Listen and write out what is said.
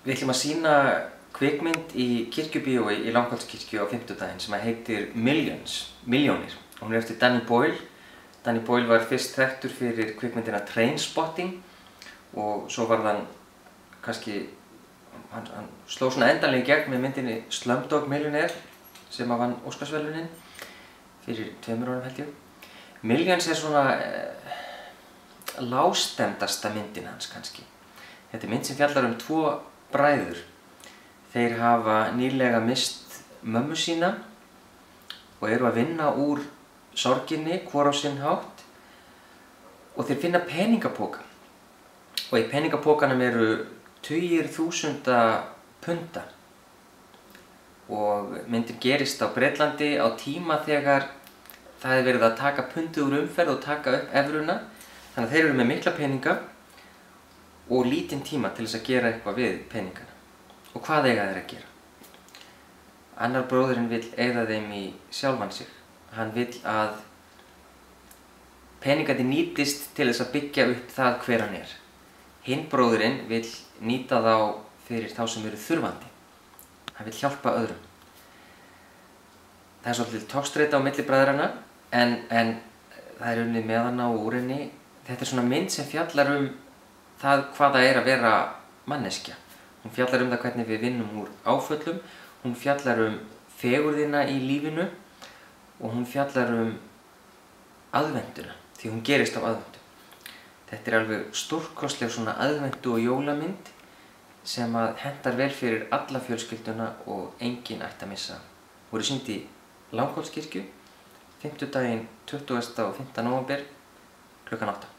Við ætlum að sýna kvikmynd í kirkjubíói í Langholtskirkju á fimmtudaginn sem heitir Milljónir. Hún er eftir Danny Boyle. Danny Boyle var fyrst þekktur fyrir kvikmyndina Trainspotting og svo var hann sló svona endanlega í gegn með myndinni Slumdog Millionaire sem vann Óskarsverðlaunin fyrir 2 árum held ég. Millions er svona lágstemmdasta myndin hans kannski. Þetta er mynd sem fjallar 2 bræður. Þeir hafa nýlega misst mömmu sína og eru að vinna úr sorginni hvor á sinn hátt og þeir finna peningapoka. Og í peningapokanum eru tugir þúsunda punda. Og myndin gerist á Bretlandi á tíma þegar það hefur verið að taka pundið úr umferð og taka upp evruna. Þannig að þeir eru með mikla peninga og lítinn tíma til þess að gera eitthvað við peningana. Og hvað eiga þeir að gera? Annar bróðirinn vill eyða þeim í sjálfan sig. Hann vill að peningandi nýtist til þess að byggja upp það hver hann er. Hinn bróðirinn vill nýta þá fyrir þá sem eru þurfandi. Hann vill hjálpa öðrum. Það er svolítið togstreita á milli bræðranna en það er unnið með hana og úr henni. Þetta er svona mynd sem fjallar það hvað það er að vera manneskja. Hún fjallar það hvernig við vinnum úr áföllum, hún fjallar fegurðina í lífinu og hún fjallar aðvenduna, því hún gerist á aðvendu. Þetta er alveg stórkostleg svona aðvendu og jólamynd sem hentar vel fyrir alla fjölskylduna og enginn ætti að missa. Voru sýnd í Langholtskirkju, fimmtudaginn 25. nóvember klukkan 8.